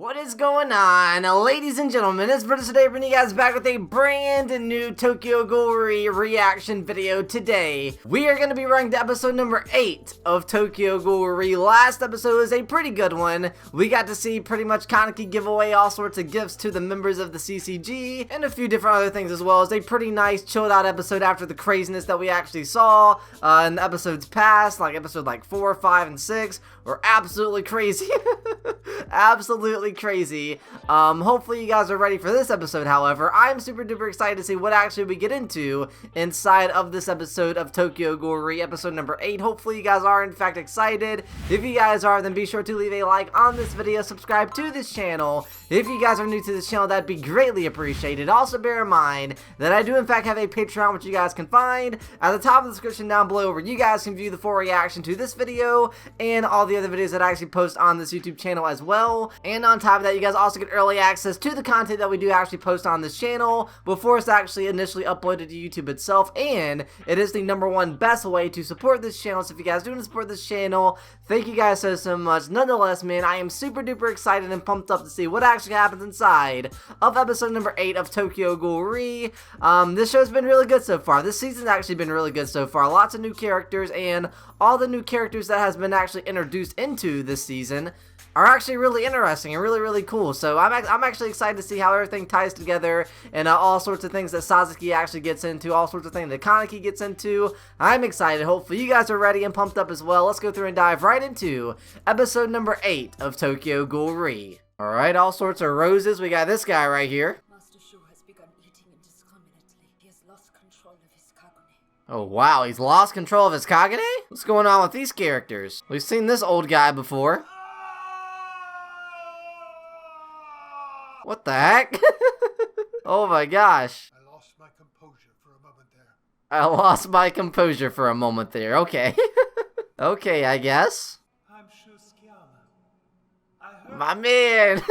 What is going on, ladies and gentlemen? It's Writhes today, bringing you guys back with a brand new Tokyo Ghoul reaction video. Today, we are going to be running to episode number 8 of Tokyo Ghoul. Last episode was a pretty good one. We got to see pretty much Kaneki give away all sorts of gifts to the members of the CCG, and a few different other things as well. It's a pretty nice, chilled out episode after the craziness that we actually saw in the episodes past, like episode 4, 5, and 6, were absolutely crazy. Absolutely crazy. Hopefully you guys are ready for this episode. However, I'm super duper excited to see what actually we get into inside of this episode of Tokyo Ghoul episode number 8. Hopefully you guys are in fact excited. If you guys are, then be sure to leave a like on this video, subscribe to this channel. If you guys are new to this channel, that'd be greatly appreciated. Also bear in mind that I do in fact have a Patreon, which you guys can find at the top of the description down below, where you guys can view the full reaction to this video and all the other videos that I actually post on this YouTube channel as well. And on top of that, you guys also get early access to the content that we do actually post on this channel before it's actually initially uploaded to YouTube itself. And it is the #1 best way to support this channel. So if you guys do want to support this channel, thank you guys so much. Nonetheless, man, I am super duper excited and pumped up to see what actually happens inside of episode number 8 of Tokyo Ghoul. This show's been really good so far. This season's actually been really good so far. Lots of new characters, and all the new characters that has been actually introduced into this season are actually really interesting and really cool. So I'm actually excited to see how everything ties together, and all sorts of things that Sasuke actually gets into, all sorts of things that Kaneki gets into. I'm excited. Hopefully you guys are ready and pumped up as well. Let's go through and dive right into episode number 8 of Tokyo Ghoul. Alright, all sorts of roses. We got this guy right here. Master Shu has begun eating indiscriminately. He has lost control of his Kagune. Oh wow, he's lost control of his Kagune? What's going on with these characters? We've seen this old guy before. What the heck? Oh my gosh. I lost my composure for a moment there. I lost my composure for a moment there. Okay. Okay, I guess. I'm Shuskiyama. I heard My man.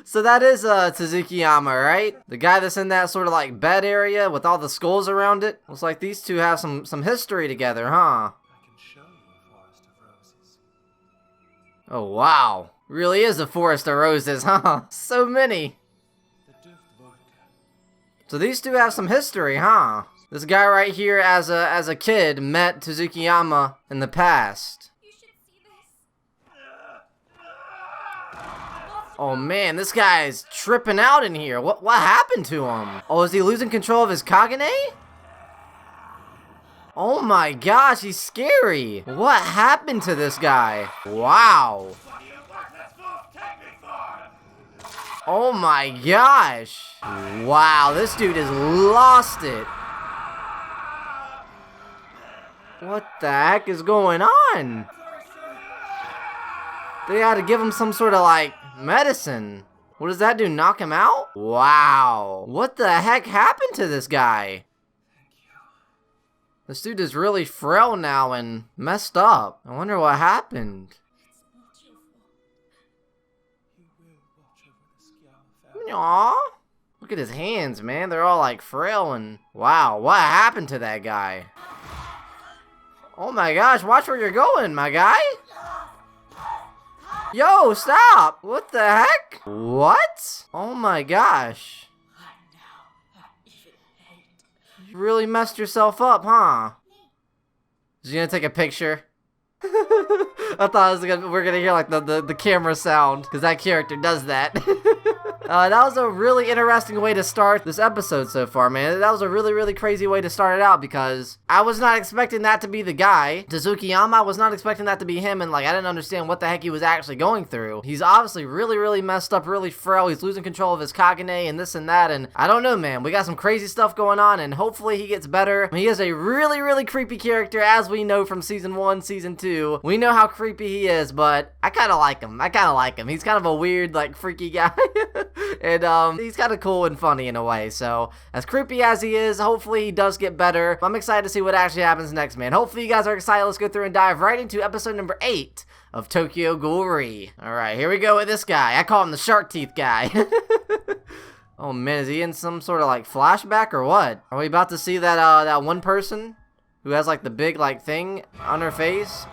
So that is Tsuzukiyama, right? The guy that's in that sort of bed area with all the skulls around it. Looks like these two have some history together, huh? I can show you a forest of roses. Oh wow. Really is a forest of roses, huh? So many. The Duft Vodka. So these two have some history, huh? This guy right here as a kid met Tsuzukiyama in the past. You should see this. Oh man, this guy is tripping out in here. What happened to him? Oh, is he losing control of his Kagune? Oh my gosh, he's scary. What happened to this guy? Wow. Oh my gosh. Wow, this dude has lost it. What the heck is going on? They had to give him some sort of medicine. What does that do? Knock him out? Wow. What the heck happened to this guy? This dude is really frail now and messed up. I wonder what happened. It's not your fault. You will watch over the Skiyama family. Aww. Look at his hands, man. They're all frail and... Wow, what happened to that guy? Oh my gosh, watch where you're going, my guy. Yo, stop! What the heck? What? Oh my gosh. I know. I even hate. You really messed yourself up, huh? Is he gonna take a picture? I thought we're gonna hear the camera sound, because that character does that. That was a really interesting way to start this episode so far, man. That was a really crazy way to start it out, because I was not expecting that to be the guy. Tsuzukiyama, I was not expecting that to be him, and I didn't understand what the heck he was actually going through. He's obviously really messed up, really frail. He's losing control of his Kagune and this and that, and I don't know, man. We got some crazy stuff going on, and hopefully he gets better. He is a really creepy character, as we know from Season 1, Season 2. We know how creepy he is, but I kind of like him. He's kind of a weird, freaky guy. And he's kind of cool and funny in a way. So as creepy as he is, hopefully he does get better. I'm excited to see what actually happens next, man. Hopefully you guys are excited. Let's go through and dive right into episode number 8 of Tokyo Ghoul. Alright, here we go with this guy. I call him the shark teeth guy. Oh man, is he in some sort of flashback or what? Are we about to see that one person who has the big thing on her face?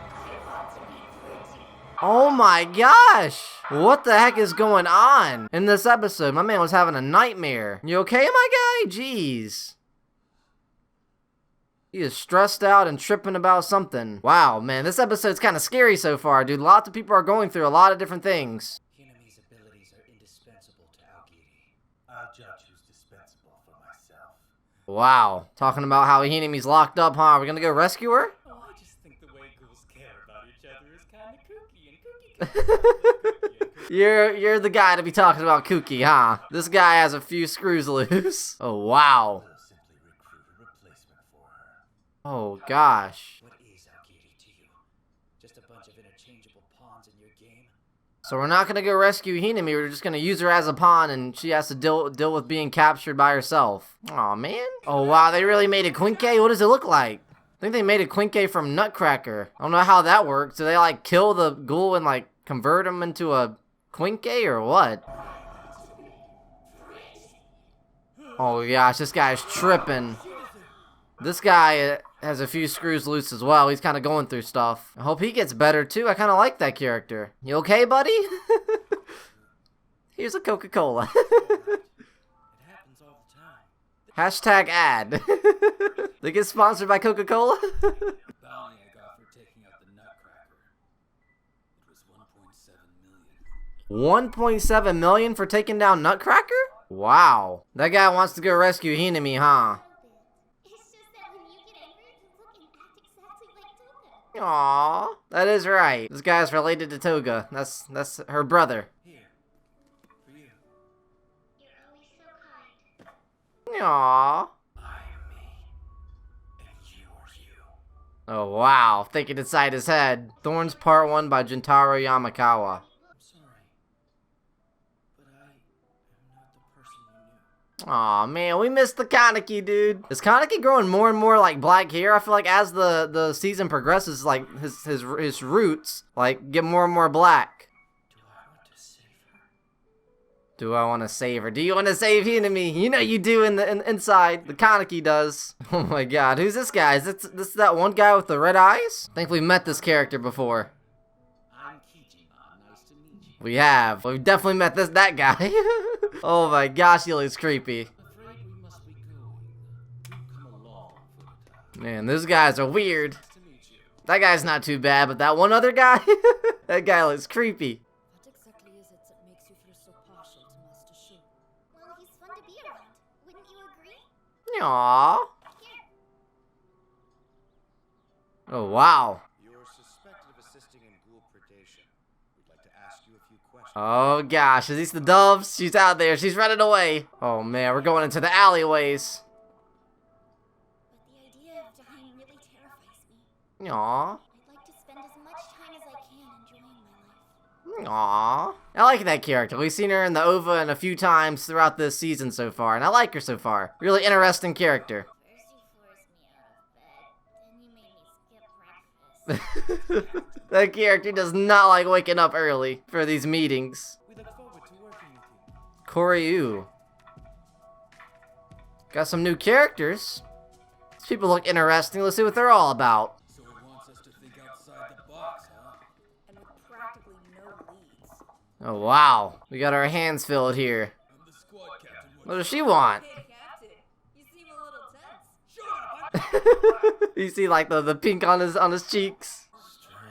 Oh my gosh! What the heck is going on in this episode? My man was having a nightmare. You okay, my guy? Jeez. He is stressed out and tripping about something. Wow, man, this episode's kind of scary so far, dude. Lots of people are going through a lot of different things. Hinami's abilities are indispensable to Algiri. I'll judge who's dispensable for myself. Wow. Talking about how Hinami's locked up, huh? Are we gonna go rescue her? Oh, I just think the way ghouls care about each other is kind of kooky and kooky. You're the guy to be talking about kooky, huh? This guy has a few screws loose. Oh, wow. We'll simply recruit a replacement for her. Oh, gosh. What is Algiri to you? Just a bunch of interchangeable pawns in your game? So we're not gonna go rescue Hinami, we're just gonna use her as a pawn and she has to deal with being captured by herself. Aw, man. Oh, wow, they really made a Quinque? What does it look like? I think they made a Quinque from Nutcracker. I don't know how that works. Do they, like, kill the ghoul and, like, convert him into a Quinque or what? Oh, gosh, this guy's tripping. This guy has a few screws loose as well. He's kind of going through stuff. I hope he gets better, too. I kind of like that character. You okay, buddy? Here's a Coca-Cola. It happens all the time. Hashtag ad. They get sponsored by Coca-Cola? The bounty I got for taking out the Nutcracker. It was 1.7 million for taking down Nutcracker? Wow. That guy wants to go rescue Hinami, huh? It's just that when you get angry, you look and act exactly like Toga. Aww. That is right. This guy's related to Toga. That's her brother. Here. For you. You're always so kind. Aww. I'm me. And you are you. Oh, wow. Thinking inside his head. Thorns Part 1 by Jintaro Yamakawa. I'm sorry. But I am not the person you knew. Aw, man, we missed the Kaneki, dude. Is Kaneki growing more and more, like, black hair? I feel like as the season progresses, like, his roots, like, get more and more black. Do I want to save her? Do I want to save her? Do you want to save Hinami? You know you do in the inside. The Kaneki does. Oh my god, who's this guy? Is this that one guy with the red eyes? I think we've met this character before. I'm Kijima. Nice to meet you. We have. We've definitely met that guy. Oh my gosh, he looks creepy. Afraid we must be going. Do come along for the time. Man, those guys are weird. Nice to meet you. That guy's not too bad, but that one other guy, that guy looks creepy. What exactly is it that makes you feel so partial to Master Shu? Well, he's fun to be around. Wouldn't you agree? Aww. Here. Oh, wow. You're suspected of assisting in ghoul predation. We'd like to ask you a few questions. Oh gosh, is these the doves? She's out there, she's running away. Oh man, we're going into the alleyways. But the idea of dying really terrifies me. Aww. I'd like to spend as much time as I can enjoying my life. Aww. I like that character. We've seen her in the OVA and a few times throughout this season so far, and I like her so far. Really interesting character. First you forced me out of bed, then you made me skip breakfast. That character does not like waking up early for these meetings. We look forward to working with you. Koryu. Got some new characters. These people look interesting. Let's see what they're all about. So it wants us to think outside the box, huh? And with practically no leads. Oh wow. We got our hands filled here. I'm the squad captain. What does she want? Hey, Captain. You seem a little tense. You see like the pink on his cheeks. Strange.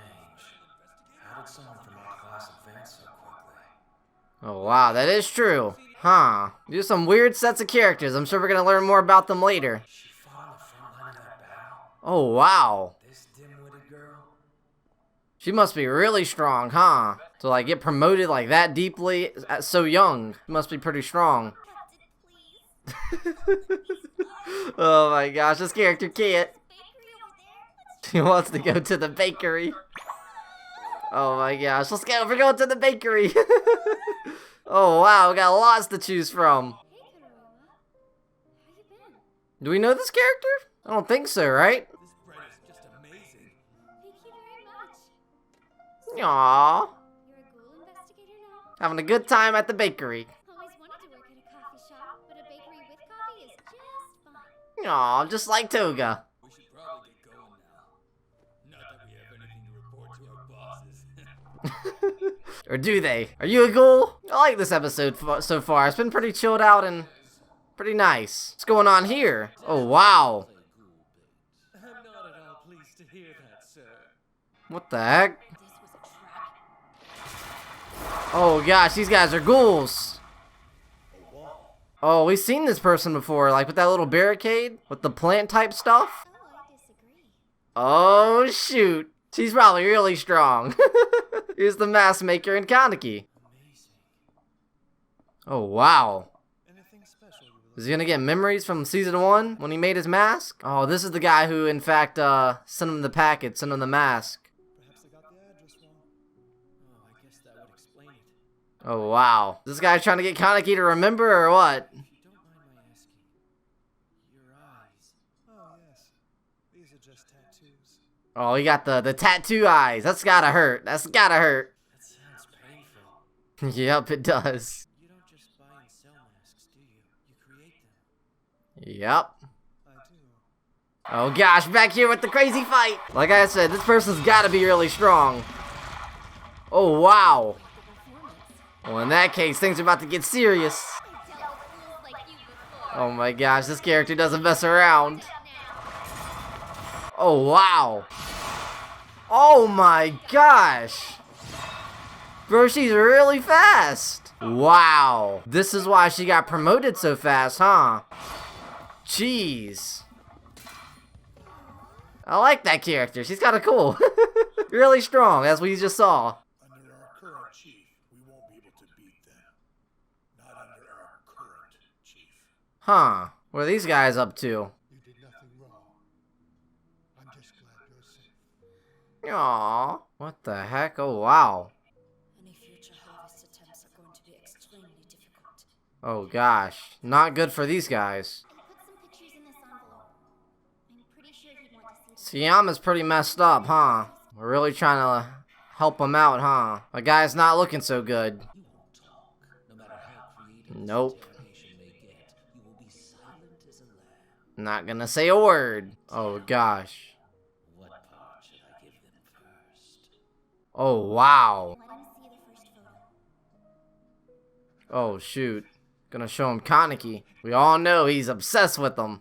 How did someone from our class advance so quickly? Oh wow, that is true. Huh. These are some weird sets of characters. I'm sure we're gonna learn more about them later. She fought on the front line of that battle. Oh wow. This dim-witted girl? She must be really strong, huh? To like get promoted like that deeply at so young. She must be pretty strong. Captain, please. Oh my gosh, this character can't. Bakery over there. She wants to go to the bakery. Oh my gosh, let's go. We're going to the bakery. Oh wow, we got lots to choose from. Hey, Karuwa. How you been? Do we know this character? I don't think so, right? This bread is just amazing. Thank you very much. Aww. You're a ghoul investigator now? Having a good time at the bakery. Always wanted to work at a coffee shop, but a bakery with coffee is just fine. Aw, just like Toga. We should probably get going now. Not that we have anything to report to our bosses. Or do they? Are you a ghoul? I like this episode so far. It's been pretty chilled out and pretty nice. What's going on here? Oh, wow. I'm not at all pleased to hear that, sir. What the heck? Oh gosh, these guys are ghouls. Oh, we've seen this person before, like with that little barricade with the plant type stuff. Oh, I disagree. Oh shoot, she's probably really strong. Here's the mask maker in Kaneki. Amazing. Oh wow. Anything special you would Is he gonna get memories from season 1 when he made his mask? Oh, this is the guy who in fact sent him the packet, sent him the mask. Perhaps I got the address wrong. Oh, I guess that would explain it. Oh wow. Is this guy trying to get Kaneki to remember or what? If you don't mind my asking, your eyes. Oh, yes. These are just tattoos. Oh, he got the tattoo eyes. That's gotta hurt. That's gotta hurt. That sounds painful. Yep, it does. You don't just buy and sell masks, do you? You create them. Yep. I do. Oh gosh, back here with the crazy fight. Like I said, this person's gotta be really strong. Oh wow. Well, in that case, things are about to get serious. I dealt with fools like you before. Oh my gosh, this character doesn't mess around. Now. Oh wow. Oh my gosh. Bro, she's really fast. Wow. This is why she got promoted so fast, huh? Jeez. I like that character. She's kind of cool. Really strong, as we just saw. Under our current chief, we won't be able to beat them. Not under our current chief. Huh. What are these guys up to? You did nothing wrong. I'm just glad you're safe. Aww. What the heck? Oh, wow. Any future harvest attempts are going to be extremely difficult. Oh, gosh. Not good for these guys. I put some pictures in this envelope. I'm pretty sure he'd want to see them. Siyama's pretty messed up, huh? We're really trying to help him out, huh? The guy's not looking so good. You won't talk. No matter how creative Nope. this interrogation may get, you will be silent as a lamb. Not gonna say a word. Oh, gosh. What part should I give them first? Oh, wow. Let him see the first photo. Oh, shoot. Gonna show him Kaneki. We all know he's obsessed with him.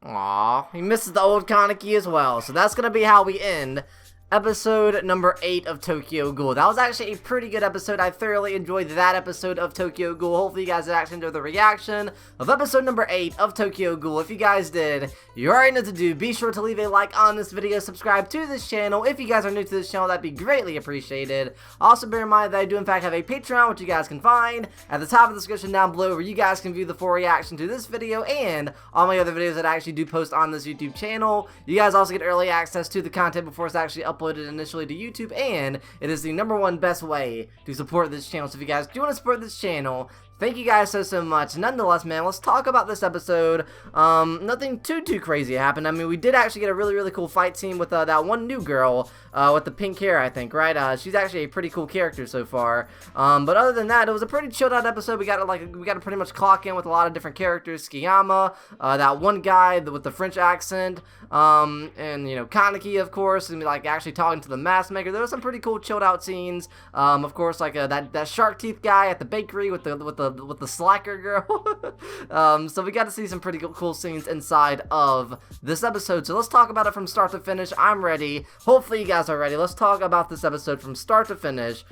Aw, he misses the old Kaneki as well. So that's gonna be how we end episode number 8 of Tokyo Ghoul. That was actually a pretty good episode. I thoroughly enjoyed that episode of Tokyo Ghoul. Hopefully you guys did actually enjoy the reaction of episode number 8 of Tokyo Ghoul. If you guys did, you already know what to do. Be sure to leave a like on this video, subscribe to this channel. If you guys are new to this channel, that'd be greatly appreciated. Also bear in mind that I do in fact have a Patreon, which you guys can find at the top of the description down below, where you guys can view the full reaction to this video and all my other videos that I actually do post on this YouTube channel. You guys also get early access to the content before it's actually uploaded initially to YouTube, and it is the #1 best way to support this channel. So if you guys do want to support this channel, thank you guys so much. Nonetheless, man, let's talk about this episode. Nothing too crazy happened. I mean, we did actually get a really cool fight scene with that one new girl with the pink hair, I think, right? She's actually a pretty cool character so far. But other than that, it was a pretty chilled out episode. We got to pretty much clock in with a lot of different characters. Skiyama, that one guy with the French accent, and you know, Kaneki, of course, and like actually talking to the mask maker. There was some pretty cool chilled out scenes. Of course, like that shark teeth guy at the bakery with the slacker girl. So we got to see some pretty cool scenes inside of this episode. So let's talk about it from start to finish. I'm ready. Hopefully you guys are ready. Let's talk about this episode from start to finish.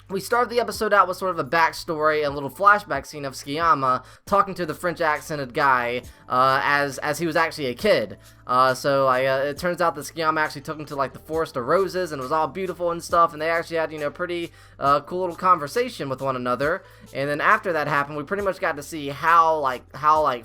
We started the episode out with sort of a backstory and a little flashback scene of Skiyama talking to the French accented guy as he was actually a kid. It turns out that Skiyama actually took him to like the Forest of Roses, and it was all beautiful and stuff, and they actually had, you know, pretty cool little conversation with one another. And then after that happened, we pretty much got to see how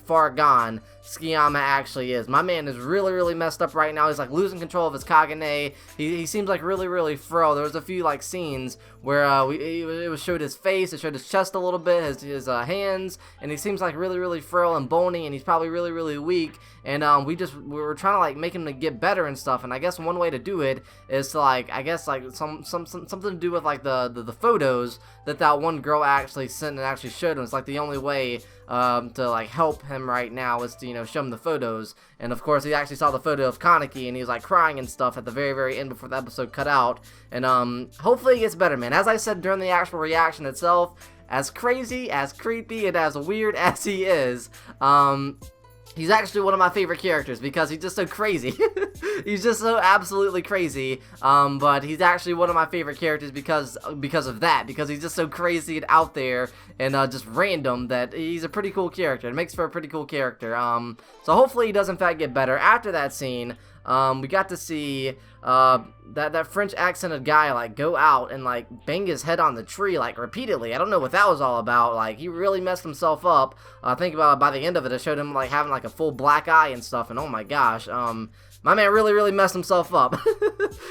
far gone Skiyama actually is. My man is really messed up right now. He's like losing control of his Kagane. He seems like really frail. There was a few like scenes where it was showed his face, it showed his chest a little bit, his hands, and he seems like really frail and bony, and he's probably really weak. And we were trying to like make him to get better and stuff. And I guess one way to do it is to like, I guess like something to do with like the photos that one girl actually sent and actually showed him. It's like the only way to like help him right now is to, you know, show him the photos. And of course he actually saw the photo of Kaneki, and he was like crying and stuff at the very end before the episode cut out. And hopefully he gets better, man. As I said during the actual reaction itself, as crazy, as creepy, and as weird as he is, he's actually one of my favorite characters because he's just so crazy. He's just so absolutely crazy. But he's actually one of my favorite characters because of that. Because he's just so crazy and out there and just random that he's a pretty cool character. It makes for a pretty cool character. So hopefully he does in fact get better. After that scene, we got to see that French accented guy like go out and like bang his head on the tree like repeatedly. I don't know what that was all about. Like he really messed himself up. I think about by the end of it, it showed him like having like a full black eye and stuff. And oh my gosh, my man really messed himself up.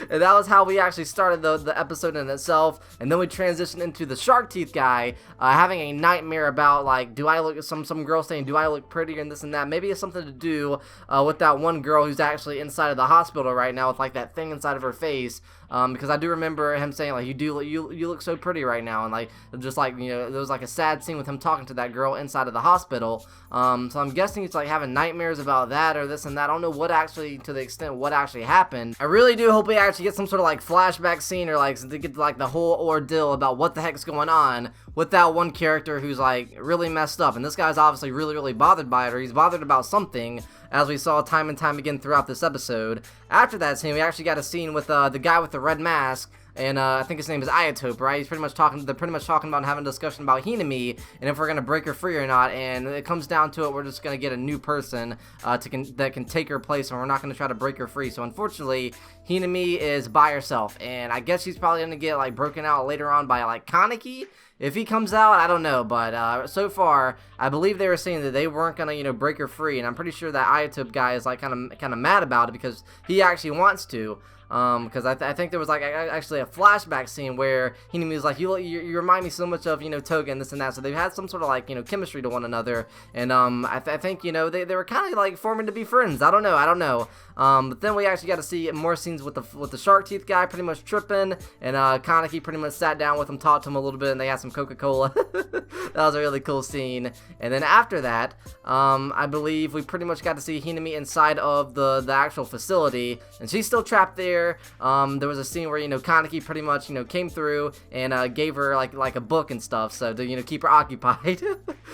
And that was how we actually started the episode in itself. And then we transitioned into the shark teeth guy having a nightmare about like, do I look, some girl saying, do I look pretty and this and that. Maybe it's something to do with that one girl who's actually inside of the hospital right now with like that thing inside of her face. Because I do remember him saying like, you look so pretty right now, and like just like, you know, there was like a sad scene with him talking to that girl inside of the hospital. So I'm guessing he's like having nightmares about that or this and that. I don't know what actually, to the extent what actually happened. I really do hope we actually get some sort of like flashback scene or like to get like the whole ordeal about what the heck's going on with that one character who's like really messed up. And this guy's obviously really bothered by it, or he's bothered about something, as we saw time and time again throughout this episode. After that scene, we actually got a scene with the guy with the red mask, and I think his name is Isotope, right? They're pretty much talking about having a discussion about Hinami and if we're gonna break her free or not. And it comes down to it, we're just gonna get a new person that can take her place, and we're not gonna try to break her free. So unfortunately, Hinami is by herself, and I guess she's probably gonna get like broken out later on by like Kaneki. If he comes out, I don't know, but so far, I believe they were saying that they weren't gonna, you know, break her free, and I'm pretty sure that Isotope guy is like kind of mad about it because he actually wants to. Because I think there was like actually a flashback scene where Hinami was like, you remind me so much of, you know, Toga and this and that. So they've had some sort of like, you know, chemistry to one another, and I think, you know, they were kind of like forming to be friends. I don't know. But then we actually got to see more scenes with the shark teeth guy pretty much tripping, and Kaneki pretty much sat down with him, talked to him a little bit, and they had some Coca-Cola. That was a really cool scene. And then after that, I believe we pretty much got to see Hinami inside of the actual facility, and she's still trapped there. There was a scene where, you know, Kaneki pretty much, you know, came through and gave her like a book and stuff, so to, you know, keep her occupied.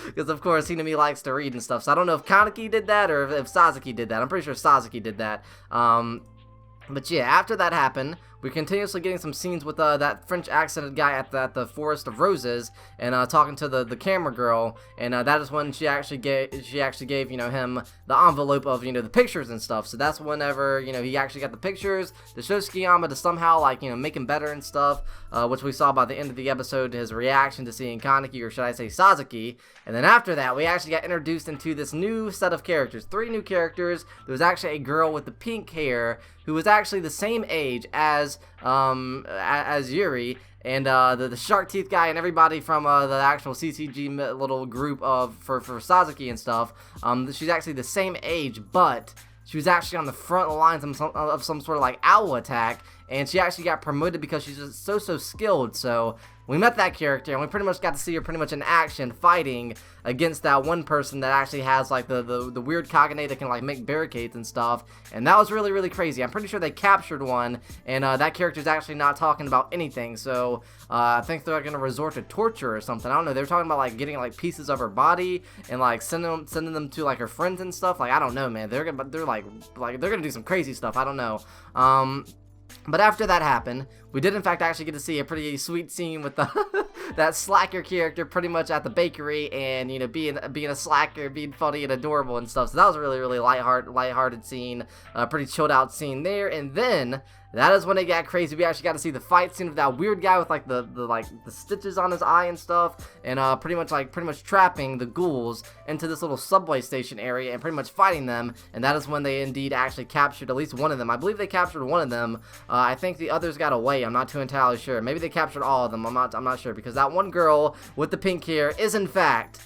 Because of course Hinami likes to read and stuff. So I don't know if Kaneki did that or if Sasaki did that. I'm pretty sure Sasaki did that. But yeah, after that happened, we're continuously getting some scenes with that French accented guy at the Forest of Roses, and talking to the camera girl, and that is when she actually gave you know, him the envelope of, you know, the pictures and stuff. So that's whenever, you know, he actually got the pictures to show Tsukiyama to somehow like, you know, make him better and stuff, which we saw by the end of the episode, his reaction to seeing Kaneki, or should I say Sasaki. And then after that, we actually got introduced into this new set of characters, 3 new characters. There was actually a girl with the pink hair who was actually the same age as Yuri, and the shark teeth guy, and everybody from the actual CCG little group for Sasaki and stuff. She's actually the same age, but she was actually on the front lines of some sort of like owl attack, and she actually got promoted because she's just so skilled. So we met that character, and we pretty much got to see her pretty much in action fighting against that one person that actually has like the weird Kagane that can like make barricades and stuff, and that was really crazy. I'm pretty sure they captured one, and that character's actually not talking about anything, so I think they're gonna resort to torture or something. I don't know. They were talking about like getting like pieces of her body and like sending them to like her friends and stuff. Like, I don't know, man. They're gonna do some crazy stuff. I don't know. But after that happened, we did in fact actually get to see a pretty sweet scene with that slacker character pretty much at the bakery, and, you know, being a slacker, being funny and adorable and stuff. So that was a really lighthearted scene, pretty chilled out scene there. And then that is when it got crazy. We actually got to see the fight scene of that weird guy with like the stitches on his eye and stuff, and pretty much trapping the ghouls into this little subway station area and pretty much fighting them. And that is when they indeed actually captured at least one of them. I believe they captured one of them. I think the others got away. I'm not too entirely sure. Maybe they captured all of them. I'm not sure, because that one girl with the pink hair is in fact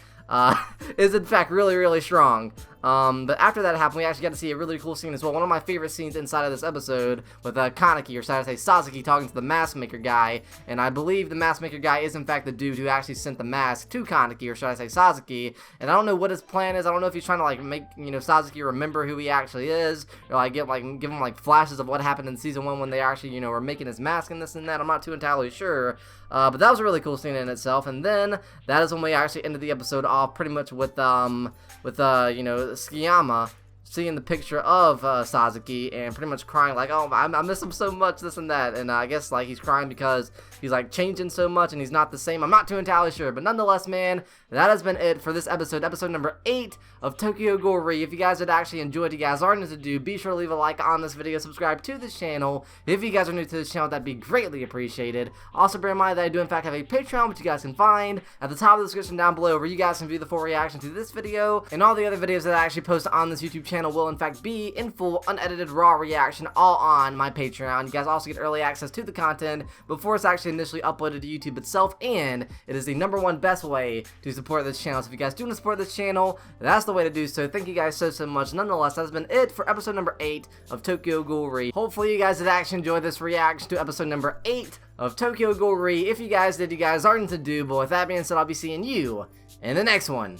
really, really strong. But after that happened, we actually got to see a really cool scene as well. One of my favorite scenes inside of this episode with Kaneki, or should I say Sasaki, talking to the mask maker guy. And I believe the mask maker guy is in fact the dude who actually sent the mask to Kaneki, or should I say Sasaki. And I don't know what his plan is. I don't know if he's trying to like make, you know, Sasaki remember who he actually is, or like give him like flashes of what happened in season 1 when they actually, you know, were making his mask and this and that. I'm not too entirely sure. But that was a really cool scene in itself. And then that is when we actually ended the episode off pretty much with you know, Tsukiyama seeing the picture of Sasaki and pretty much crying like, oh, I miss him so much, this and that. And I guess like he's crying because he's like changing so much and he's not the same. I'm not too entirely sure, but nonetheless, man, that has been it for this episode number 8 of Tokyo Ghoul Re. If you guys had actually enjoyed, you guys are new to do, be sure to leave a like on this video, subscribe to this channel. If you guys are new to this channel, that'd be greatly appreciated. Also, bear in mind that I do in fact have a Patreon, which you guys can find at the top of the description down below, where you guys can view the full reaction to this video, and all the other videos that I actually post on this YouTube channel will in fact be in full, unedited, raw reaction, all on my Patreon. You guys also get early access to the content before it's actually initially uploaded to YouTube itself, and it is the #1 best way to support this channel. So if you guys do want to support this channel, that's the way to do so. Thank you guys so much. Nonetheless, that's been it for episode number 8 of Tokyo Ghoul Re. Hopefully you guys did actually enjoy this reaction to episode number 8 of Tokyo Ghoul Re. If you guys did, you guys are to do. But with that being said, I'll be seeing you in the next one.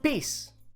Peace.